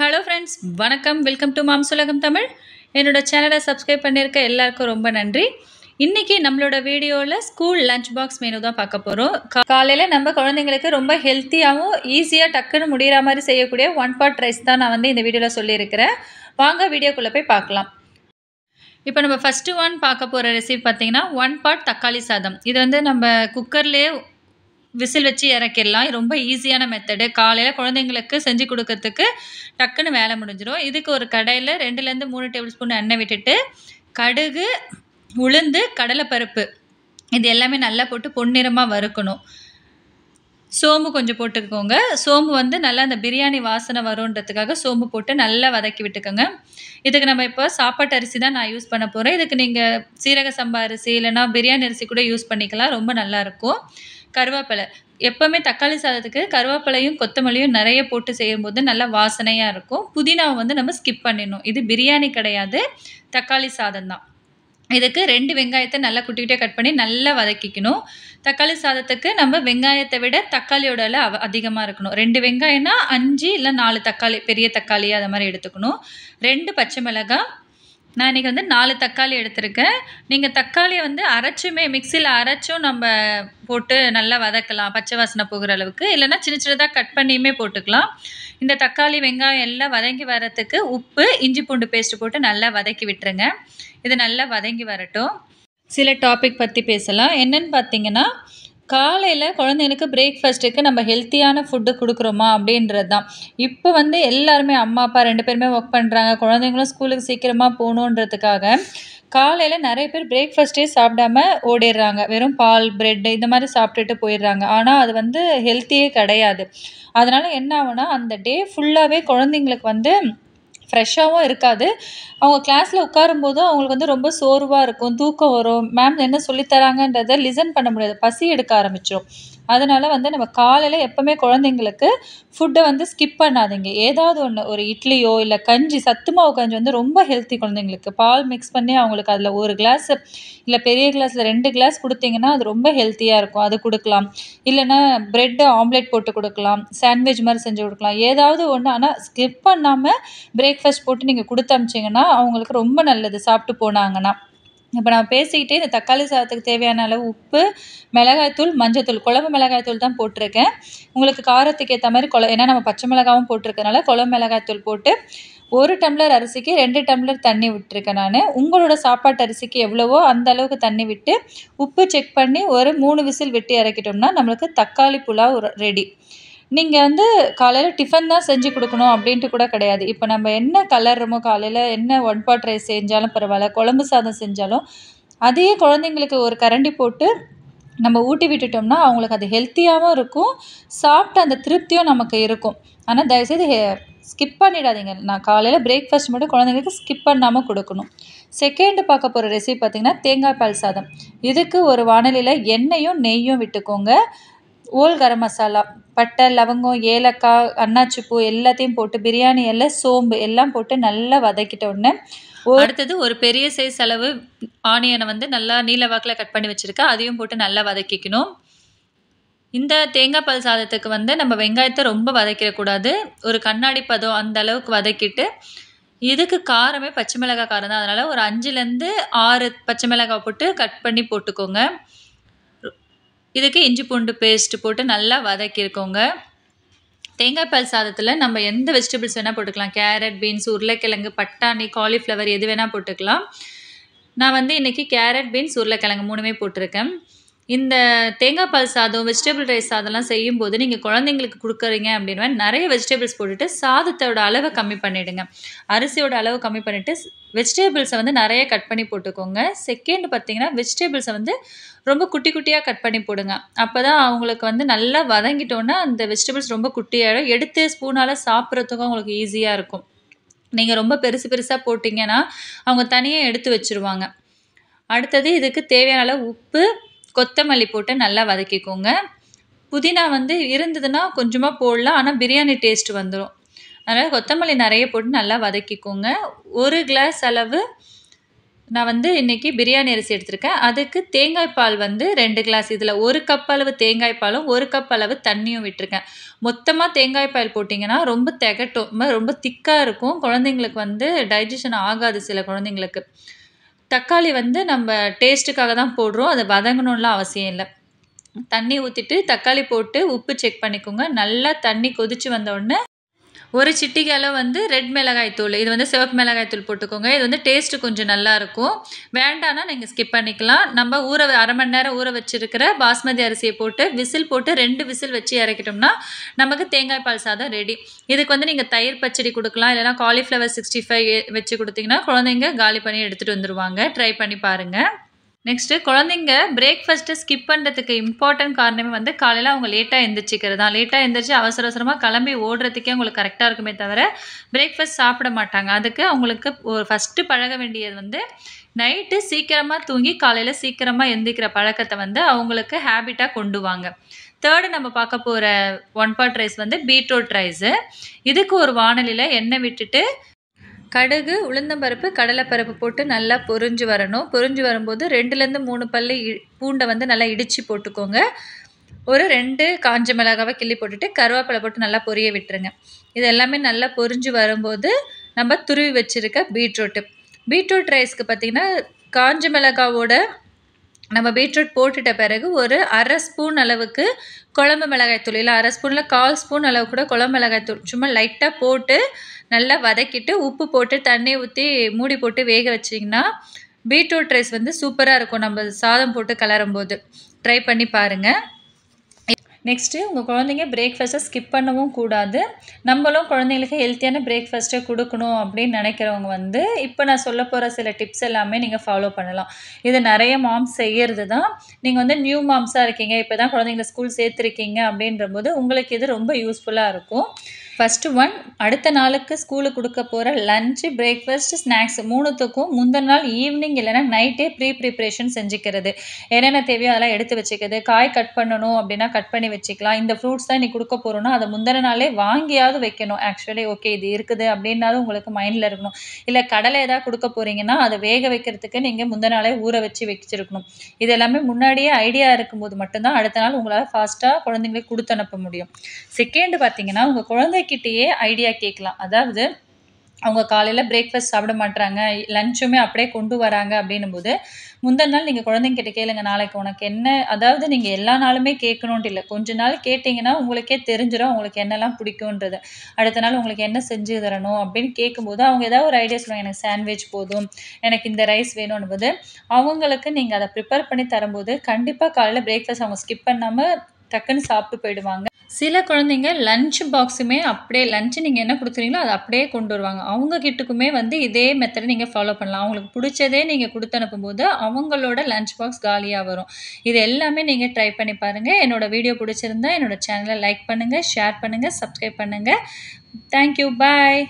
Hello friends, வணக்கம். Welcome to moms உலகம் தமிழ். என்னோட சேனலை சப்ஸ்கிரைப் பண்ணியிருக்க எல்லாருக்கும் ரொம்ப நன்றி. இன்றைக்கி நம்மளோட வீடியோவில் ஸ்கூல் லஞ்ச் பாக்ஸ் மெனு தான் பார்க்க போகிறோம். காலையில் நம்ம குழந்தைங்களுக்கு ரொம்ப ஹெல்த்தியாகவும் ஈஸியாக டக்குன்னு முடிகிற மாதிரி செய்யக்கூடிய ஒன் பாட் ரைஸ் தான் நான் இந்த வீடியோவில் சொல்லியிருக்கிறேன். வாங்க வீடியோக்குள்ளே போய் பார்க்கலாம். இப்போ நம்ம ஃபஸ்ட்டு பார்க்க போகிற ரெசிபி பார்த்திங்கன்னா ஒன் பாட் தக்காளி சாதம். இது நம்ம குக்கர்லேயே விசில் வச்சு இறக்கிடலாம். ரொம்ப ஈஸியான மெத்தடு. காலையில் குழந்தைங்களுக்கு செஞ்சு கொடுக்கறதுக்கு டக்குன்னு வேலை முடிஞ்சிடும். இதுக்கு ஒரு கடாயில் 2லேருந்து 3 டேபிள் ஸ்பூன் எண்ணெய் விட்டுட்டு கடுகு, உளுந்து, கடலைப்பருப்பு இது எல்லாமே நல்லா போட்டு பொன்னிறமாக வறுக்கணும். சோம்பு கொஞ்சம் போட்டுக்கோங்க. சோம்பு நல்லா அந்த பிரியாணி வாசனை வரும்ன்றதுக்காக சோம்பு போட்டு நல்லா வதக்கி விட்டுக்கோங்க. இதுக்கு நம்ம இப்போ சாப்பாட்டு அரிசி தான் நான் யூஸ் பண்ண போகிறேன். இதுக்கு நீங்கள் சீரக சம்பா அரிசி இல்லைனா பிரியாணி அரிசி கூட யூஸ் பண்ணிக்கலாம். ரொம்ப நல்லாயிருக்கும். கருவேப்பிலை எப்போவுமே தக்காளி சாதத்துக்கு கருவேப்பிலையும் கொத்தமல்லியும் நிறைய போட்டு செய்யும்போது நல்லா வாசனையாக இருக்கும். புதினாவை நம்ம ஸ்கிப் பண்ணிடணும். இது பிரியாணி கிடையாது, தக்காளி சாதம் தான். இதுக்கு 2 வெங்காயத்தை நல்லா குட்டிக்கிட்டே கட் பண்ணி நல்லா வதக்கிக்கணும். தக்காளி சாதத்துக்கு நம்ம வெங்காயத்தை விட தக்காளியோட அளவு அதிகமாக இருக்கணும். 2 வெங்காயம்னா 5 இல்லை 4 தக்காளி, பெரிய தக்காளி அதை மாதிரி எடுத்துக்கணும். 2 பச்சை மிளகாய். நான் இன்றைக்கி 4 தக்காளி எடுத்திருக்கேன். நீங்கள் தக்காளியை அரைச்சுமே மிக்சியில் அரைச்சும் நம்ம போட்டு நல்லா வதக்கலாம், பச்சை வாசனை போகிற அளவுக்கு. இல்லைனா சின்ன சின்னதாக கட் பண்ணியுமே போட்டுக்கலாம். இந்த தக்காளி வெங்காயம் எல்லாம் வதங்கி வரத்துக்கு உப்பு, இஞ்சி பூண்டு பேஸ்ட்டு போட்டு நல்லா வதக்கி விட்டுருங்க. இது நல்லா வதங்கி வரட்டும். சில டாபிக் பற்றி பேசலாம். என்னென்னு பார்த்தீங்கன்னா, காலையில் குழந்தைங்களுக்கு பிரேக்ஃபாஸ்ட்டுக்கு நம்ம ஹெல்த்தியான ஃபுட்டு கொடுக்குறோமா அப்படின்றது தான். இப்போ எல்லாருமே அம்மா அப்பா 2 பேருமே ஒர்க் பண்ணுறாங்க. குழந்தைங்களும் ஸ்கூலுக்கு சீக்கிரமாக போகணுன்றதுக்காக காலையில் நிறைய பேர் பிரேக்ஃபாஸ்ட்டே சாப்பிடாம ஓடிடுறாங்க. வெறும் பால், பிரெட் இந்த மாதிரி சாப்பிட்டுட்டு போயிடுறாங்க. ஆனால் அது ஹெல்த்தியே கிடையாது. அதனால் என்ன ஆகுனா, அந்த டே ஃபுல்லாகவே குழந்தைங்களுக்கு ஃப்ரெஷ்ஷாகவும் இருக்காது. அவங்க கிளாஸில் உட்காரும்போதும் அவங்களுக்கு ரொம்ப சோர்வாக இருக்கும், தூக்கம் வரும். மேம் என்ன சொல்லித்தராங்கன்றதை லிசன் பண்ண முடியாது, பசி எடுக்க ஆரம்பிச்சிடும். அதனால் நம்ம காலையில் எப்போவுமே குழந்தைங்களுக்கு ஃபுட்டை ஸ்கிப் பண்ணாதீங்க. ஏதாவது ஒன்று, ஒரு இட்லியோ இல்லை கஞ்சி, சத்து மாவு கஞ்சி ரொம்ப ஹெல்த்தி. குழந்தைங்களுக்கு பால் மிக்ஸ் பண்ணி அவங்களுக்கு அதில் 1 கிளாஸ் இல்லை பெரிய கிளாஸில் 2 கிளாஸ் கொடுத்தீங்கன்னா அது ரொம்ப ஹெல்த்தியாக இருக்கும். அது கொடுக்கலாம். இல்லைன்னா ப்ரெட்டு ஆம்லேட் போட்டு கொடுக்கலாம், சாண்ட்விச் மாதிரி செஞ்சு கொடுக்கலாம். ஏதாவது ஒன்று, ஆனால் ஸ்கிப் பண்ணாமல் பிரேக்ஃபாஸ்ட் போட்டு நீங்கள் கொடுத்து அனுப்பிச்சிங்கன்னா அவங்களுக்கு ரொம்ப நல்லது, சாப்பிட்டு போனாங்கன்னா. இப்போ நான் பேசிக்கிட்டே இந்த தக்காளி சாதத்துக்கு தேவையான அளவு உப்பு, மிளகாய்த்தூள், மஞ்சத்தூள், குழம்பு மிளகாய்த்தூள் தான் போட்டிருக்கேன். உங்களுக்கு காரத்துக்கு ஏற்ற மாதிரி ஏன்னா நம்ம பச்சை மிளகாவும் போட்டிருக்கனால குழம்பு மிளகாய்த்தூள் போட்டு 1 டம்ளர் அரிசிக்கு 2 டம்ளர் தண்ணி விட்டுருக்கேன் நான். உங்களோட சாப்பாட்டு அரிசிக்கு எவ்வளவோ அந்த அளவுக்கு தண்ணி விட்டு உப்பு செக் பண்ணி ஒரு 3 விசில் விட்டு இறக்கிட்டோம்னா நம்மளுக்கு தக்காளி புலாவ் ரெடி. நீங்கள் காலையில் டிஃபன் தான் செஞ்சு கொடுக்கணும் அப்படின்ட்டு கூட கிடையாது. இப்போ நம்ம என்ன கலர்றோமோ, காலையில் என்ன ஒன் பாட் ரைஸ் செஞ்சாலும் பரவாயில்ல, குழம்பு சாதம் செஞ்சாலும் அதையே குழந்தைங்களுக்கு ஒரு கரண்டி போட்டு நம்ம ஊட்டி விட்டுட்டோம்னா அவங்களுக்கு அது ஹெல்த்தியாகவும் இருக்கும், சாப்பிட்ட அந்த திருப்தியும் நமக்கு இருக்கும். ஆனால் தயவுசெய்து ஸ்கிப் பண்ணிடாதீங்க. நான் காலையில் பிரேக்ஃபாஸ்ட் மட்டும் குழந்தைங்களுக்கு ஸ்கிப் பண்ணாமல் கொடுக்கணும். செகண்டு பார்க்க போகிற ரெசிபி பார்த்திங்கன்னா தேங்காய் பால் சாதம். இதுக்கு ஒரு வாணலியில் எண்ணெயும் நெய்யும் விட்டுக்கோங்க. ஓல் கரம் மசாலா, பட்டை, லவங்கம், ஏலக்காய், அன்னாச்சிப்பூ எல்லாத்தையும் போட்டு, பிரியாணி இலை, சோம்பு எல்லாம் போட்டு நல்லா வதக்கிட்டோன்னே அடுத்தது ஒரு பெரிய சைஸ் அளவு ஆனியனை நல்லா நீல வாக்கில் கட் பண்ணி வச்சுருக்கேன். அதையும் போட்டு நல்லா வதக்கிக்கணும். இந்த தேங்காய் பால் சாதத்துக்கு நம்ம வெங்காயத்தை ரொம்ப வதக்கிடக்கூடாது. ஒரு கண்ணாடி பதம் அந்த அளவுக்கு வதக்கிட்டு, இதுக்கு காரமே பச்சை மிளகாய் காரம் தான். அதனால் ஒரு 5லேருந்து 6 பச்சை மிளகாய் போட்டு கட் பண்ணி போட்டுக்கோங்க. இதுக்கு இஞ்சி பூண்டு பேஸ்ட்டு போட்டு நல்லா வதக்கியிருக்கோங்க. தேங்காய் பால் சாதத்தில் நம்ம எந்த வெஜிடபிள்ஸ் வேணால் போட்டுக்கலாம். கேரட், பீன்ஸ், உருளைக்கிழங்கு, பட்டாணி, காலிஃப்ளவர் எது வேணால் போட்டுக்கலாம். நான் இன்றைக்கி கேரட், பீன்ஸ், உருளைக்கிழங்கு 3மே போட்டிருக்கேன். இந்த தேங்காய் பால் சாதம், வெஜிடபிள் ரைஸ் சாதம்லாம் செய்யும்போது நீங்கள் குழந்தைங்களுக்கு கொடுக்குறீங்க அப்படின்னா நிறைய வெஜிடபிள்ஸ் போட்டுட்டு சாதத்தோட அளவை கம்மி பண்ணிவிடுங்க. அரிசியோட அளவு கம்மி பண்ணிவிட்டு வெஜிடபிள்ஸை நிறைய கட் பண்ணி போட்டுக்கோங்க. செகண்ட் பார்த்திங்கன்னா வெஜிடபிள்ஸை ரொம்ப குட்டி குட்டியாக கட் பண்ணி போடுங்க. அப்போ தான் அவங்களுக்கு நல்லா வதங்கிட்டோன்னா அந்த வெஜிடபிள்ஸ் ரொம்ப குட்டியாகிடும். எடுத்து ஸ்பூனால் சாப்பிட்றதுக்கும் அவங்களுக்கு ஈஸியாக இருக்கும். நீங்கள் ரொம்ப பெருசு பெருசாக போட்டிங்கன்னா அவங்க தனியாக எடுத்து வச்சுருவாங்க. அடுத்தது இதுக்கு தேவையான அளவு உப்பு, கொத்தமல்லி போட்டு நல்லா வதக்கிக்கோங்க. புதினா இருந்ததுன்னா கொஞ்சமாக போடலாம், ஆனால் பிரியாணி டேஸ்ட் வந்துடும். அதனால் கொத்தமல்லி நிறைய போட்டு நல்லா வதக்கிக்கோங்க. 1 கிளாஸ் அளவு நான் வந்து இன்றைக்கி பிரியாணி அரிசி எடுத்திருக்கேன். அதுக்கு தேங்காய் பால் வந்து 2 கிளாஸ். இதில் 1 கப் அளவு தேங்காய் பாலும் 1 கப் அளவு தண்ணியும் விட்டுருக்கேன். மொத்தமாக தேங்காய் பால் போட்டிங்கன்னா ரொம்ப திகட்டும், ரொம்ப திக்காக இருக்கும். குழந்தைங்களுக்கு வந்து டைஜஷன் ஆகாது சில குழந்தைங்களுக்கு. தக்காளி வந்து நம்ம டேஸ்ட்டுக்காக தான் போடுறோம், அது வதங்கணும்லாம் அவசியம் இல்லை. தண்ணி ஊற்றிட்டு தக்காளி போட்டு உப்பு செக் பண்ணிக்கோங்க. நல்லா தண்ணி கொதித்து வந்தோடனே ஒரு சிட்டிகை அளவு வந்து ரெட் மிளகாய் தூள், இது வந்து சிவப்பு மிளகாய் தூள் போட்டுக்கோங்க. இது வந்து டேஸ்ட்டு கொஞ்சம் நல்லாயிருக்கும். வேண்டான்னா நீங்கள் ஸ்கிப் பண்ணிக்கலாம். நம்ம அரை மணி நேரம் ஊற வச்சுருக்கிற பாஸ்மதி அரிசியை போட்டு விசில் போட்டு 2 விசில் வச்சு இறக்கிட்டோம்னா நமக்கு தேங்காய் பால் சாதம் ரெடி. இதுக்கு வந்து நீங்கள் தயிர் பச்சடி கொடுக்கலாம், இல்லைனா காலிஃப்ளவர் 65 வச்சு கொடுத்தீங்கன்னா குழந்தைங்க காலி பண்ணி எடுத்துகிட்டு வந்துடுவாங்க. ட்ரை பண்ணி பாருங்கள். நெக்ஸ்ட்டு குழந்தைங்க பிரேக்ஃபாஸ்ட்டு ஸ்கிப் பண்ணுறதுக்கு இம்பார்ட்டன்ட் காரணமே வந்து காலையில் அவங்க லேட்டாக எந்திரிச்சிக்கிறது தான். லேட்டாக எந்திரிச்சு அவசர அவசரமாக கிளம்பி ஓடுறதுக்கே அவங்களுக்கு கரெக்டாக இருக்குமே தவிர பிரேக்ஃபாஸ்ட் சாப்பிட மாட்டாங்க. அதுக்கு அவங்களுக்கு ஃபஸ்ட்டு பழக வேண்டியது வந்து நைட்டு சீக்கிரமாக தூங்கி காலையில் சீக்கிரமாக எந்திரிக்கிற பழக்கத்தை வந்து அவங்களுக்கு ஹேபிட்டாக கொண்டு வாங்க. தேர்டு நம்ம பார்க்க போகிற ஒன் பாட் ரைஸ் வந்து பீட்ரூட் ரைஸு. இதுக்கு ஒரு வாணலியில் எண்ணெய் விட்டுட்டு கடுகு, உளுந்தம்பருப்பு, கடலைப்பருப்பு போட்டு நல்லா பொரிஞ்சு வரணும். பொரிஞ்சு வரும்போது 2லேருந்து 3 பல்லு பூண்டை வந்து நல்லா இடித்து போட்டுக்கோங்க. ஒரு 2 காஞ்ச மிளகாவை கிள்ளி போட்டுட்டு கருவேப்பிலை போட்டு நல்லா பொரிய விட்டுருங்க. இது எல்லாமே நல்லா பொரிஞ்சு வரும்போது நம்ம துருவி வச்சுருக்க பீட்ரூட் ரைஸ்க்கு பார்த்திங்கன்னா காஞ்ச மிளகாவோட நம்ம பீட்ரூட் போட்டுட்ட பிறகு ஒரு அரை ஸ்பூன் அளவுக்கு குழம்பு மிளகாய்த்தூள், இல்லை அரை ஸ்பூனில் 1/4 ஸ்பூன் அளவு கூட குழம்பு மிளகாய்த்தூள் சும்மா லைட்டாக போட்டு நல்லா வதக்கிட்டு உப்பு போட்டு தண்ணி ஊற்றி மூடி போட்டு வேக வச்சிங்கன்னா பீட்ரூட் ரைஸ் வந்து சூப்பராக இருக்கும் நம்ம சாதம் போட்டு கலரும்போது. ட்ரை பண்ணி பாருங்கள். நெக்ஸ்ட்டு உங்கள் குழந்தைங்க பிரேக்ஃபாஸ்ட்டை ஸ்கிப் பண்ணவும் கூடாது. நம்மளும் குழந்தைங்களுக்கு ஹெல்த்தியான பிரேக்ஃபாஸ்ட்டை கொடுக்கணும் அப்படின்னு நினைக்கிறவங்க வந்து இப்போ நான் சொல்ல போகிற சில டிப்ஸ் எல்லாமே நீங்கள் ஃபாலோ பண்ணலாம். இது நிறைய மாம்ஸ் செய்கிறது தான். நீங்கள் வந்து நியூ மாம்ஸாக இருக்கீங்க, இப்போ தான் குழந்தைங்கள ஸ்கூல் சேர்த்துருக்கீங்க அப்படின்றபோது உங்களுக்கு இது ரொம்ப யூஸ்ஃபுல்லாக இருக்கும். ஃபஸ்ட்டு ஒன், அடுத்த நாளுக்கு ஸ்கூலுக்கு கொடுக்க போகிற லஞ்சு, பிரேக்ஃபாஸ்ட், ஸ்நாக்ஸ் 3த்துக்கும் முந்தின நாள் ஈவினிங் இல்லைனா நைட்டே ப்ரிப்ரேஷன் செஞ்சுக்கிறது. என்னென்ன தேவையோ அதெல்லாம் எடுத்து வச்சுக்கிறது. காய் கட் பண்ணணும் அப்படின்னா கட் பண்ணி வச்சுக்கலாம். இந்த ஃப்ரூட்ஸ் தான் இன்றைக்கி கொடுக்க போகிறோன்னா அதை முந்தின நாளே வாங்கியாவது வைக்கணும். ஆக்சுவலி ஓகே இது இருக்குது அப்படின்னாலும் உங்களுக்கு மைண்டில் இருக்கணும். இல்லை கடலை ஏதாவது கொடுக்க போகிறீங்கன்னா அதை வேக வைக்கிறதுக்கு நீங்கள் முந்தின நாளே ஊற வச்சுருக்கணும். இது எல்லாமே முன்னாடியே ஐடியா இருக்கும்போது மட்டும்தான் அடுத்த நாள் உங்களால் ஃபாஸ்ட்டாக குழந்தைங்களுக்கு கொடுத்து அனுப்ப முடியும். செகண்டு பார்த்தீங்கன்னா உங்கள் குழந்தைகிட்டேயே ஐடியா கேட்கலாம். அதாவது அவங்க காலையில் பிரேக்ஃபாஸ்ட் சாப்பிட மாட்டாங்க, லஞ்சுமே அப்படியே கொண்டு வராங்க அப்படின்னும் போது முந்தின நாள் நீங்கள் குழந்தைங்கிட்ட கேளுங்க, நாளைக்கு உனக்கு என்ன, அதாவது நீங்கள் எல்லா நாளுமே கேட்கணுன்ட்டு இல்லை, கொஞ்ச நாள் கேட்டிங்கன்னா உங்களுக்கே தெரிஞ்சிடும் உங்களுக்கு என்னெல்லாம் பிடிக்குன்றது. அடுத்த நாள் உங்களுக்கு என்ன செஞ்சு தரணும் அப்படின்னு கேட்கும்போது அவங்க ஏதாவது ஒரு ஐடியா சொல்லுவாங்க. எனக்கு சாண்ட்விச் போதும், எனக்கு இந்த ரைஸ் வேணும்னு போது அவங்களுக்கு நீங்கள் அதை ப்ரிப்பேர் பண்ணி தரும்போது கண்டிப்பாக காலையில் பிரேக்ஃபாஸ்ட் அவங்க ஸ்கிப் பண்ணாமல் டக்குன்னு சாப்பிட்டு போயிடுவாங்க. சில குழந்தைங்க லஞ்ச் பாக்ஸுமே அப்படியே லஞ்சு நீங்கள் என்ன கொடுக்குறீங்களோ அதை அப்படியே கொண்டு வருவாங்க. அவங்க கிட்டக்குமே வந்து இதே மெத்தடை நீங்கள் ஃபாலோ பண்ணலாம். அவங்களுக்கு பிடிச்சதே நீங்கள் கொடுத்து அனுப்பும்போது அவங்களோட லஞ்ச் பாக்ஸ் காலியாக வரும். இது எல்லாமே நீங்கள் ட்ரை பண்ணி பாருங்கள். என்னோடய வீடியோ பிடிச்சிருந்தா என்னோடய சேனலை லைக் பண்ணுங்கள், ஷேர் பண்ணுங்கள், சப்ஸ்கிரைப் பண்ணுங்கள். தேங்க்யூ, பாய்.